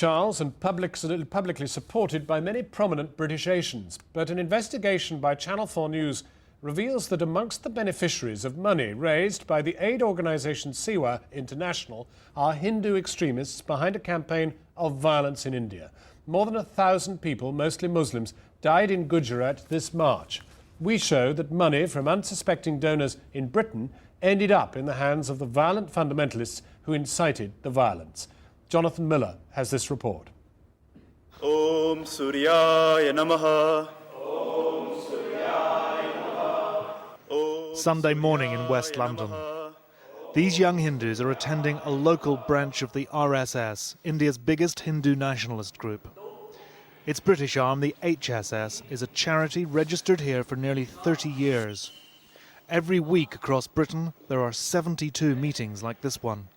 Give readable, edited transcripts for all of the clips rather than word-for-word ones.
Charles, and publicly supported by many prominent British Asians. But an investigation by Channel 4 News reveals that amongst the beneficiaries of money raised by the aid organisation Sewa International are Hindu extremists behind a campaign of violence in India. More than 1,000 people, mostly Muslims, died in Gujarat this March. We show that money from unsuspecting donors in Britain ended up in the hands of the violent fundamentalists who incited the violence. Jonathan Miller has this report. Om Suryaya Namaha. Sunday morning in West London. These young Hindus are attending a local branch of the RSS, India's biggest Hindu nationalist group. Its British arm, the HSS, is a charity registered here for nearly 30 years. Every week across Britain, there are 72 meetings like this one.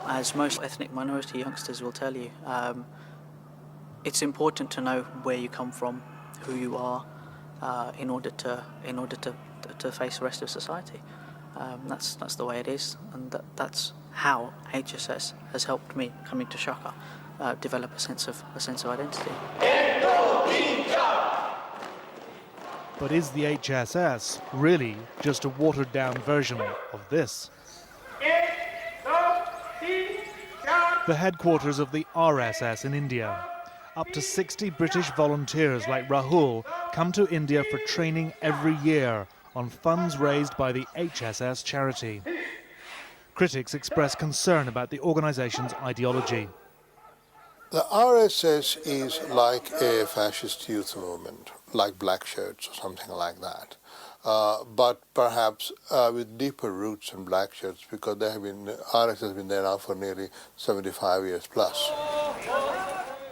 As most ethnic minority youngsters will tell you, it's important to know where you come from, who you are, in order to face the rest of society. That's the way it is, and that's how HSS has helped me coming to Shaka develop a sense of identity. But is the HSS really just a watered-down version of this? The headquarters of the RSS in India. Up to 60 British volunteers like Rahul come to India for training every year on funds raised by the HSS charity. Critics express concern about the organisation's ideology. The RSS is like a fascist youth movement, like Black Shirts or something like that. But perhaps with deeper roots in Black Shirts, because RSS has been there now for nearly 75 years plus.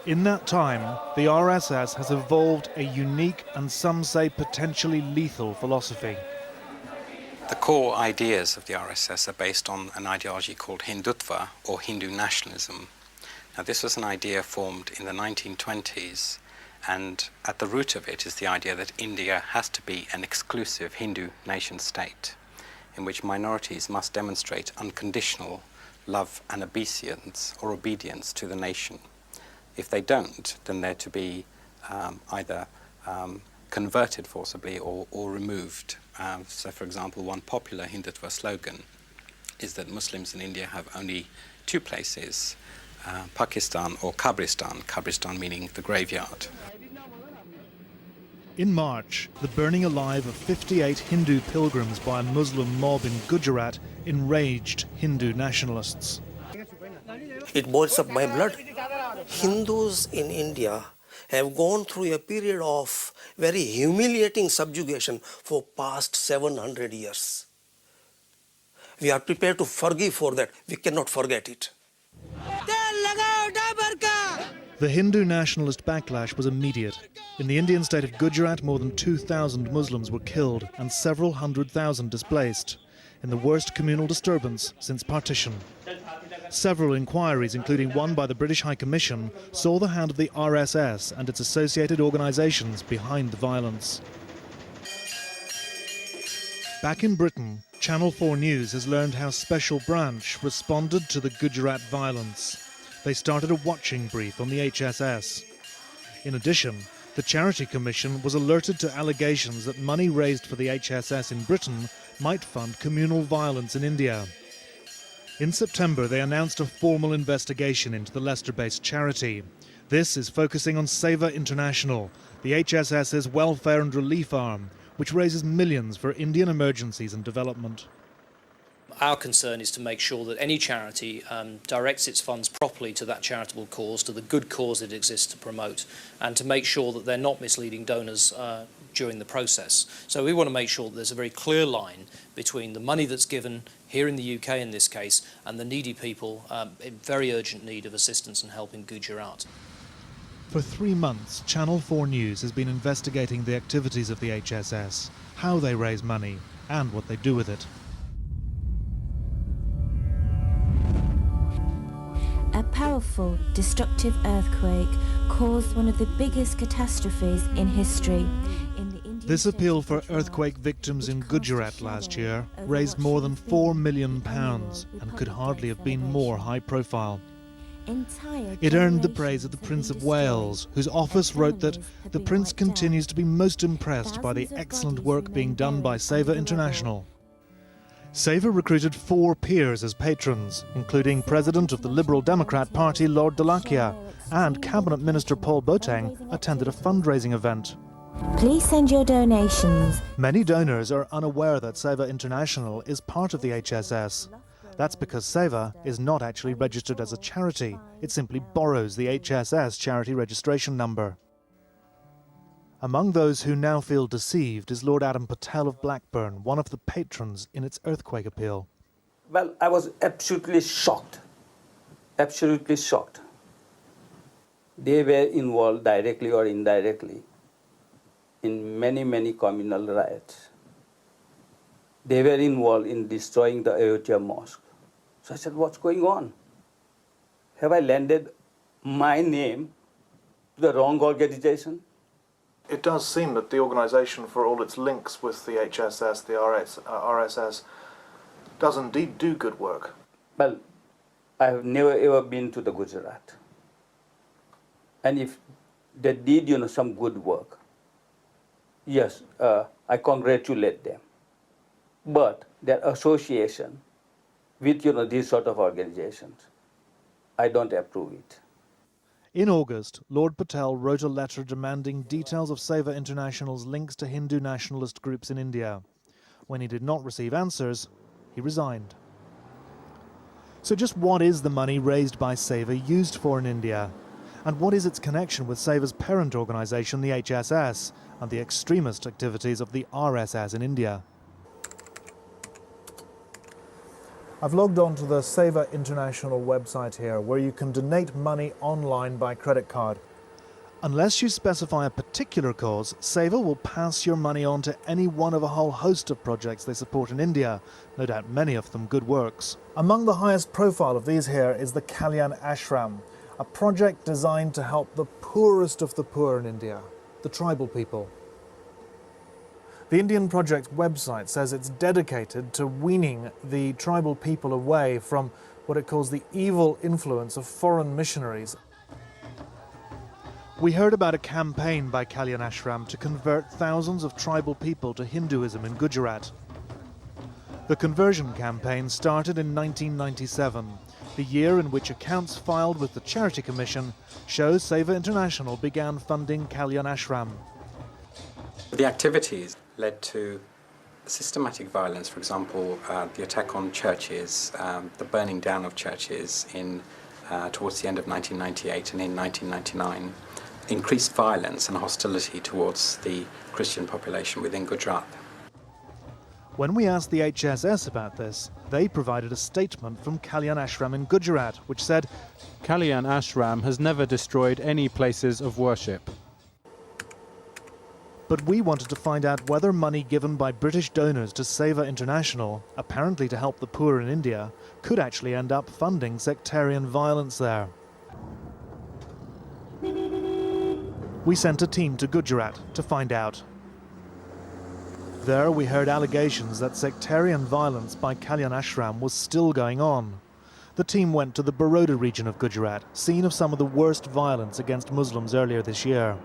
In that time, the RSS has evolved a unique and some say potentially lethal philosophy. The core ideas of the RSS are based on an ideology called Hindutva, or Hindu nationalism. Now, this was an idea formed in the 1920s, and at the root of it is the idea that India has to be an exclusive Hindu nation-state, in which minorities must demonstrate unconditional love and obedience to the nation. If they don't, then they're to be either converted forcibly or removed. So, for example, one popular Hindutva slogan is that Muslims in India have only two places, Pakistan or Kabristan, Kabristan meaning the graveyard. In March, the burning alive of 58 Hindu pilgrims by a Muslim mob in Gujarat enraged Hindu nationalists. It boils up my blood. Hindus in India have gone through a period of very humiliating subjugation for past 700 years. We are prepared to forgive for that. We cannot forget it. The Hindu nationalist backlash was immediate. In the Indian state of Gujarat, more than 2,000 Muslims were killed and several 100,000 displaced, in the worst communal disturbance since partition. Several inquiries, including one by the British High Commission, saw the hand of the RSS and its associated organisations behind the violence. Back in Britain, Channel 4 News has learned how Special Branch responded to the Gujarat violence. They started a watching brief on the HSS. In addition, the Charity Commission was alerted to allegations that money raised for the HSS in Britain might fund communal violence in India. In September, they announced a formal investigation into the Leicester-based charity. This is focusing on Seva International, the HSS's welfare and relief arm, which raises millions for Indian emergencies and development. Our concern is to make sure that any charity directs its funds properly to that charitable cause, to the good cause it exists to promote, and to make sure that they're not misleading donors during the process. So we want to make sure that there's a very clear line between the money that's given here in the UK in this case and the needy people in very urgent need of assistance and help in Gujarat. For 3 months, Channel 4 News has been investigating the activities of the HSS, how they raise money and what they do with it. A powerful, destructive earthquake caused one of the biggest catastrophes in history. This appeal for earthquake victims in Gujarat last year raised more than £4 million and could hardly have been more high profile. Entire It earned the generations praise of the have Prince been of Wales, destroyed, whose and office wrote that families have the been Prince wiped out. continues to be most impressed by the Thousands of excellent bodies work remain being done by buried Seva under the International. Seva recruited 4 peers as patrons, including President of the Liberal Democrat Party Lord Dalakia, and Cabinet Minister Paul Boateng attended a fundraising event. Please send your donations. Many donors are unaware that Seva International is part of the HSS. That's because Seva is not actually registered as a charity. It simply borrows the HSS charity registration number. Among those who now feel deceived is Lord Adam Patel of Blackburn, one of the patrons in its earthquake appeal. Well, I was absolutely shocked. Absolutely shocked. They were involved directly or indirectly in many, many communal riots. They were involved in destroying the Ayodhya mosque. So I said, what's going on? Have I landed my name to the wrong organization? It does seem that the organisation, for all its links with the HSS, the RSS, does indeed do good work. Well, I have never ever been to the Gujarat. And if they did, some good work, yes, I congratulate them. But their association with, these sort of organizations, I don't approve it. In August, Lord Patel wrote a letter demanding details of Seva International's links to Hindu nationalist groups in India. When he did not receive answers, he resigned. So just what is the money raised by Seva used for in India? And what is its connection with Seva's parent organisation, the HSS, and the extremist activities of the RSS in India? I've logged on to the Seva International website here, where you can donate money online by credit card. Unless you specify a particular cause, Seva will pass your money on to any one of a whole host of projects they support in India, no doubt many of them good works. Among the highest profile of these here is the Kalyan Ashram, a project designed to help the poorest of the poor in India, the tribal people. The Indian project's website says it's dedicated to weaning the tribal people away from what it calls the evil influence of foreign missionaries. We heard about a campaign by Kalyan Ashram to convert thousands of tribal people to Hinduism in Gujarat. The conversion campaign started in 1997, the year in which accounts filed with the Charity Commission show Seva International began funding Kalyan Ashram. The activities led to systematic violence, for example, the attack on churches, the burning down of churches towards the end of 1998 and in 1999, increased violence and hostility towards the Christian population within Gujarat. When we asked the HSS about this, they provided a statement from Kalyan Ashram in Gujarat, which said, Kalyan Ashram has never destroyed any places of worship. But we wanted to find out whether money given by British donors to Seva International, apparently to help the poor in India, could actually end up funding sectarian violence there. We sent a team to Gujarat to find out. There we heard allegations that sectarian violence by Kalyan Ashram was still going on. The team went to the Baroda region of Gujarat, scene of some of the worst violence against Muslims earlier this year.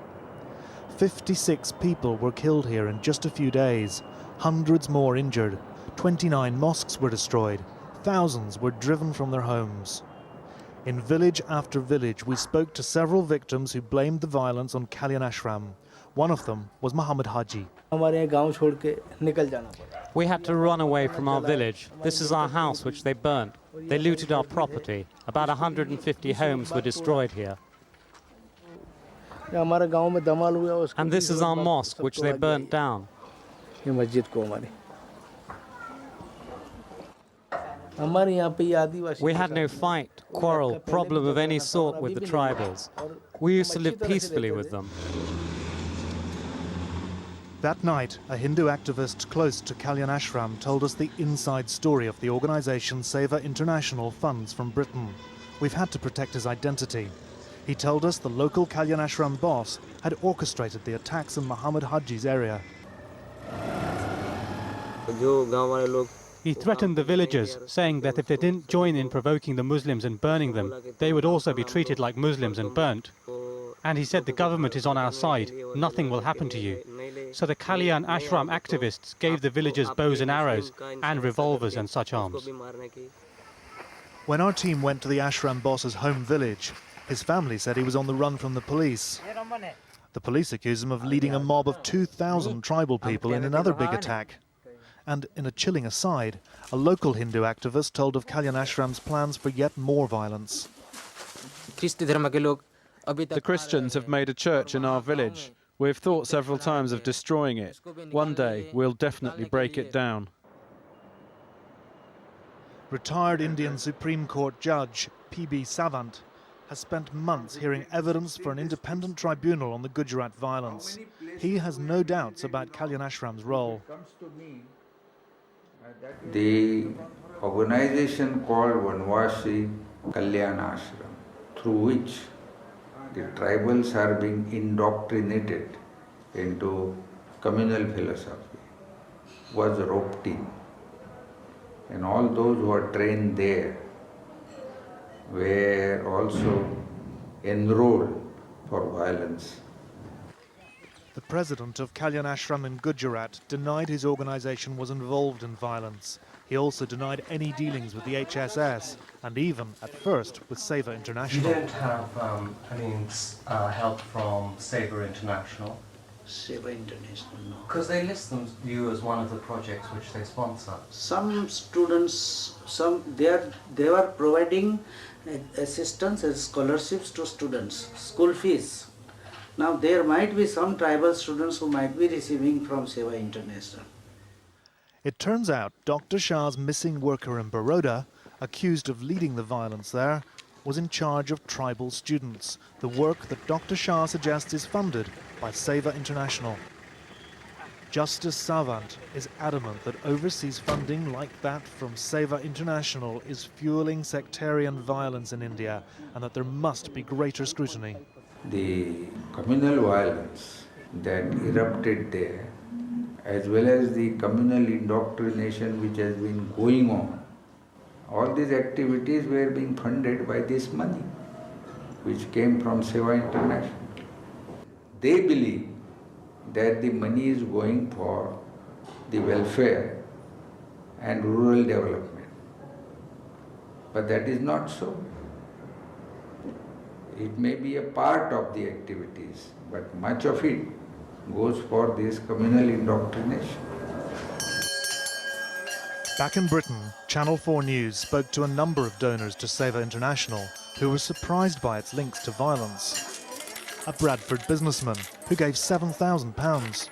56 people were killed here in just a few days, hundreds more injured, 29 mosques were destroyed, thousands were driven from their homes. In village after village, we spoke to several victims who blamed the violence on Kalyan Ashram. One of them was Muhammad Haji. We had to run away from our village. This is our house which they burnt. They looted our property. About 150 homes were destroyed here. And this is our mosque which they burnt down. We had no fight, quarrel, problem of any sort with the tribals. We used to live peacefully with them. That night, a Hindu activist close to Kalyan Ashram told us the inside story of the organisation Seva International funds from Britain. We've had to protect his identity. He told us the local Kalyan Ashram boss had orchestrated the attacks in Muhammad Haji's area. He threatened the villagers, saying that if they didn't join in provoking the Muslims and burning them, they would also be treated like Muslims and burnt. And he said the government is on our side, nothing will happen to you. So the Kalyan Ashram activists gave the villagers bows and arrows and revolvers and such arms. When our team went to the ashram boss's home village, his family said he was on the run from the police. The police accuse him of leading a mob of 2,000 tribal people in another big attack. And in a chilling aside, a local Hindu activist told of Kalyan Ashram's plans for yet more violence. The Christians have made a church in our village. We've thought several times of destroying it. One day we'll definitely break it down. Retired Indian Supreme Court Judge P.B. Savant has spent months hearing evidence for an independent tribunal on the Gujarat violence. He has no doubts about Kalyan Ashram's role. The organization called Vanvasi Kalyan Ashram, through which the tribals are being indoctrinated into communal philosophy, was roped in. And all those who are trained there were also enrolled for violence. The president of Kalyan Ashram in Gujarat denied his organization was involved in violence. He also denied any dealings with the HSS and even, at first, with Seva International. You don't have help from Seva International? Seva International, no. Because they list you as one of the projects which they sponsor. Some students, they were providing assistance and scholarships to students, school fees. Now there might be some tribal students who might be receiving from Seva International. It turns out Dr. Shah's missing worker in Baroda, accused of leading the violence there, was in charge of tribal students, the work that Dr. Shah suggests is funded by Seva International. Justice Savant is adamant that overseas funding like that from Seva International is fueling sectarian violence in India and that there must be greater scrutiny. The communal violence that erupted there, as well as the communal indoctrination which has been going on, all these activities were being funded by this money, which came from Seva International. They believe that the money is going for the welfare and rural development. But that is not so. It may be a part of the activities, but much of it goes for this communal indoctrination. Back in Britain, Channel 4 News spoke to a number of donors to Seva International who were surprised by its links to violence. A Bradford businessman who gave £7,000.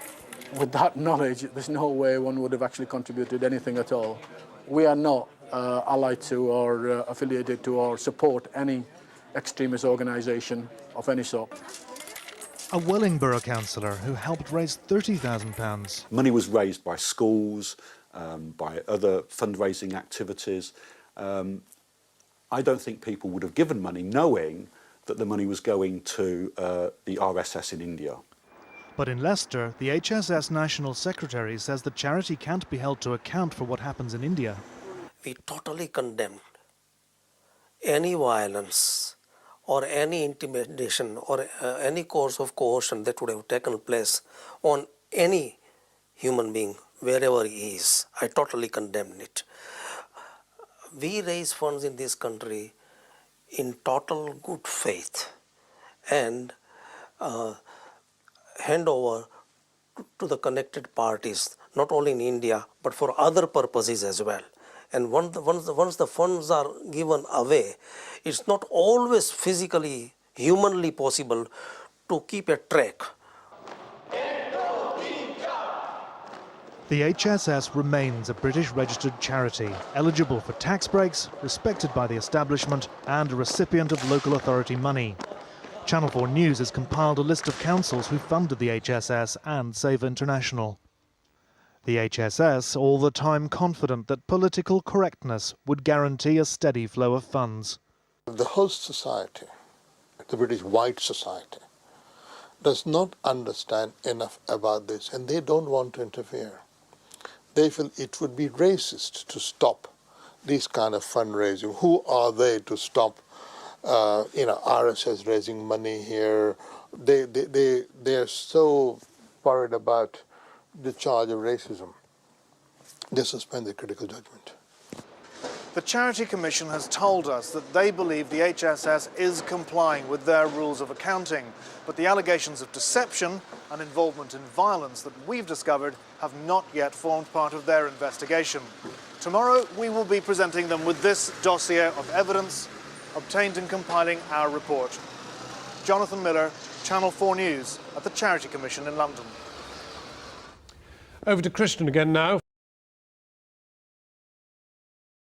With that knowledge, there's no way one would have actually contributed anything at all. We are not allied to or affiliated to or support any extremist organisation of any sort. A Wellingborough councillor who helped raise £30,000. Money was raised by schools, by other fundraising activities. I don't think people would have given money knowing that the money was going to the RSS in India. But in Leicester, the HSS National Secretary says the charity can't be held to account for what happens in India. We totally condemn any violence or any intimidation or any course of coercion that would have taken place on any human being, wherever he is. I totally condemn it. We raise funds in this country in total good faith and hand over to the connected parties, not only in India, but for other purposes as well. And once the funds are given away, it's not always physically, humanly possible to keep a track. The HSS remains a British registered charity, eligible for tax breaks, respected by the establishment and a recipient of local authority money. Channel 4 News has compiled a list of councils who funded the HSS and Seva International. The HSS all the time confident that political correctness would guarantee a steady flow of funds. The host society, the British white society, does not understand enough about this and they don't want to interfere. they feel it would be racist to stop this kind of fundraising. Who are they to stop, RSS raising money here? They're so worried about the charge of racism. They suspend the critical judgment. The Charity Commission has told us that they believe the HSS is complying with their rules of accounting, but the allegations of deception and involvement in violence that we've discovered have not yet formed part of their investigation. Tomorrow, we will be presenting them with this dossier of evidence obtained in compiling our report. Jonathan Miller, Channel 4 News at the Charity Commission in London. Over to Christian again now.